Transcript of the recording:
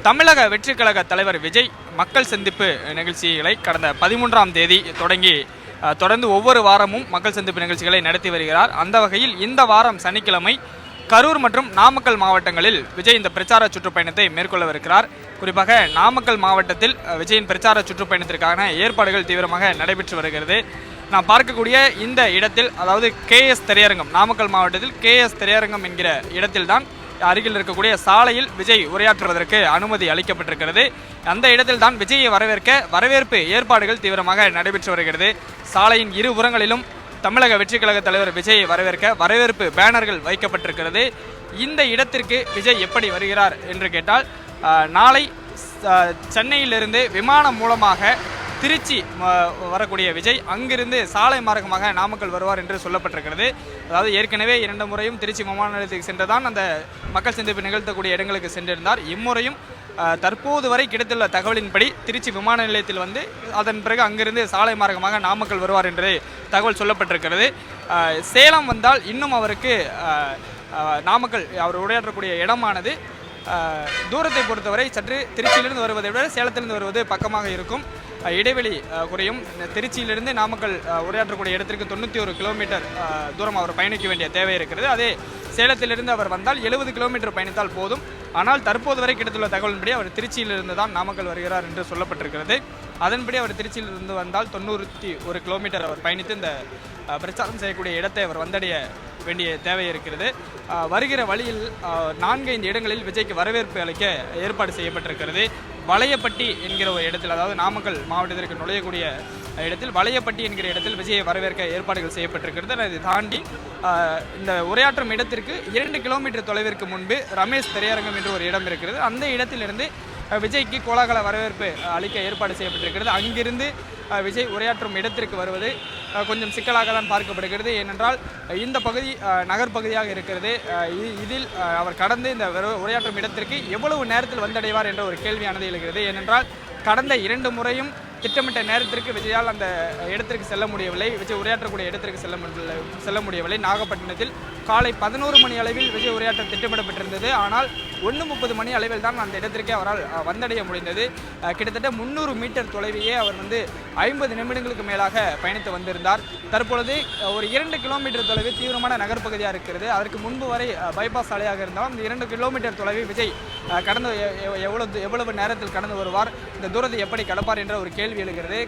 தமிழக வெற்றிக் கழக தலைவர் விஜய் மக்கள் சந்திப்பு நிகழ்ச்சிகளை கடந்த 13ஆம் தேதி தொடர்ந்து ஒவ்வொரு வாரமும் மக்கள் சந்திப்பு நிகழ்ச்சிகளை நடத்தி வருகிறார். அந்த வகையில் இந்த வாரம் சனிக்கிழமை கரூர் மற்றும் நாமக்கல் மாவட்டங்களில் விஜய் இந்த பிரச்சார சுற்றுப்பயணத்தை மேற்கொள்ளவிருக்கிறார். குறிப்பாக நாமக்கல் மாவட்டத்தில் விஜயின் பிரச்சார சுற்றுப்பயணத்திற்கான ஏற்பாடுகள் தீவிரமாக நடைபெற்று வருகிறது. நாம் பார்க்கக்கூடிய இந்த இடத்தில், அதாவது KS திரையரங்கம், நாமக்கல் மாவட்டத்தில் KS திரையரங்கம் என்கிற இடத்தில்தான் அருகில் இருக்கக்கூடிய சாலையில் விஜய் உரையாற்றுவதற்கு அனுமதி அளிக்கப்பட்டிருக்கிறது. அந்த இடத்தில் தான் விஜயை வரவேற்பு ஏற்பாடுகள் தீவிரமாக நடைபெற்று வருகிறது. சாலையின் இருபுறங்களிலும் தமிழக வெற்றிக் கழக தலைவர் விஜயை வரவேற்பு பேனர்கள் வைக்கப்பட்டிருக்கிறது. இந்த இடத்திற்கு விஜய் எப்படி வருகிறார் என்று கேட்டால், நாளை சென்னையிலிருந்து விமானம் மூலமாக திருச்சி வரக்கூடிய விஜய் அங்கிருந்து சாலை மார்க்கமாக நாமக்கல் வருவார் என்று சொல்லப்பட்டிருக்கிறது. அதாவது ஏற்கனவே 2 முறையும் திருச்சி விமான நிலையத்துக்கு சென்றுதான் அந்த மக்கள் சந்திப்பு நிகழ்த்தக்கூடிய இடங்களுக்கு சென்றிருந்தார். இம்முறையும் தற்போது வரை கிடைத்துள்ள தகவலின்படி திருச்சி விமான நிலையத்தில் வந்து அதன் பிறகு அங்கிருந்து சாலை மார்க்கமாக நாமக்கல் வருவார் என்று தகவல் சொல்லப்பட்டிருக்கிறது. சேலம் வந்தால் இன்னும் அவருக்கு நாமக்கல் அவர் உரையாற்றக்கூடிய இடமானது தூரத்தை பொறுத்தவரை சற்று திருச்சியிலிருந்து வருவதை விட சேலத்திலிருந்து வருவது பக்கமாக இருக்கும். இடைவெளி குறையும். திருச்சியிலிருந்து நாமக்கல் உரையாற்றக்கூடிய இடத்திற்கு 91 கிலோமீட்டர் தூரம் அவர் பயணிக்க வேண்டிய தேவை இருக்கிறது. அதே சேலத்திலிருந்து அவர் வந்தால் 70 கிலோமீட்டர் பயணித்தால் போதும். ஆனால் தற்போது வரை கிடைத்துள்ள தகவலின்படி அவர் திருச்சியிலிருந்து தான் நாமக்கல் வருகிறார் என்று சொல்லப்பட்டிருக்கிறது. அதன்படி அவர் திருச்சியிலிருந்து வந்தால் 91 கிலோமீட்டர் அவர் பயணித்து இந்த பிரச்சாரம் செய்யக்கூடிய இடத்தை அவர் வந்தடைய வேண்டிய தேவை இருக்கிறது. வருகிற வழியில் 4-5 இடங்களில் விஜய்க்கு வரவேற்பு அளிக்க ஏற்பாடு செய்யப்பட்டிருக்கிறது. வளையப்பட்டி என்கிற ஒரு இடத்தில், அதாவது நாமக்கல் மாவட்டத்திற்கு நுழையக்கூடிய இடத்தில் வளையப்பட்டி என்கிற இடத்தில் விஜயை வரவேற்க ஏற்பாடுகள் செய்யப்பட்டிருக்கிறது. அதை தாண்டி இந்த உரையாற்றும் இடத்திற்கு 2 கிலோமீட்டர் தொலைவிற்கு முன்பு ரமேஷ் திரையரங்கம் என்று ஒரு இடம் இருக்கிறது. அந்த இடத்திலிருந்து விஜய்க்கு கோலாகல வரவேற்பு அளிக்க ஏற்பாடு செய்யப்பட்டிருக்கிறது. அங்கிருந்து விஜய் உரையாற்றும் இடத்திற்கு வருவது கொஞ்சம் சிக்கலாக தான் பார்க்கப்படுகிறது. ஏனென்றால் இந்த பகுதி நகர்பகுதியாக இருக்கிறது. இதில் அவர் கடந்து இந்த உரையாற்றும் இடத்திற்கு எவ்வளவு நேரத்தில் வந்தடைவார் என்ற ஒரு கேள்வியானது எழுகிறது. ஏனென்றால் கடந்த 2 முறையும் திட்டமிட்ட நேரத்திற்கு விஜயால் அந்த இடத்திற்கு செல்ல முடியவில்லை. விஜய் உரையாற்றக்கூடிய இடத்திற்கு செல்ல முடியவில்லை. நாகப்பட்டினத்தில் காலை 11 மணி அளவில் விஜய் உரையாற்ற திட்டமிடப்பட்டிருந்தது. ஆனால் 1:30 மணி அளவில் தான் அந்த இடத்திற்கே அவரால் வந்தடைய முடிந்தது. கிட்டத்தட்ட 300 மீட்டர் தொலைவையே அவர் 50 நிமிடங்களுக்கு மேலாக பயணித்து வந்திருந்தார். தற்பொழுது ஒரு 2 கிலோமீட்டர் தொலைவு தீவிரமான நகர்ப்பகுதியாக இருக்கிறது. அதற்கு முன்பு வரை பைபாஸ் சாலையாக இருந்தாலும் இந்த 2 கிலோமீட்டர் தொலைவை விஜய் கடந்து எவ்வளவு நேரத்தில் கடந்து வருவார், இந்த தூரத்தை எப்படி கடப்பார் என்ற ஒரு கேள்வி எழுகிறது.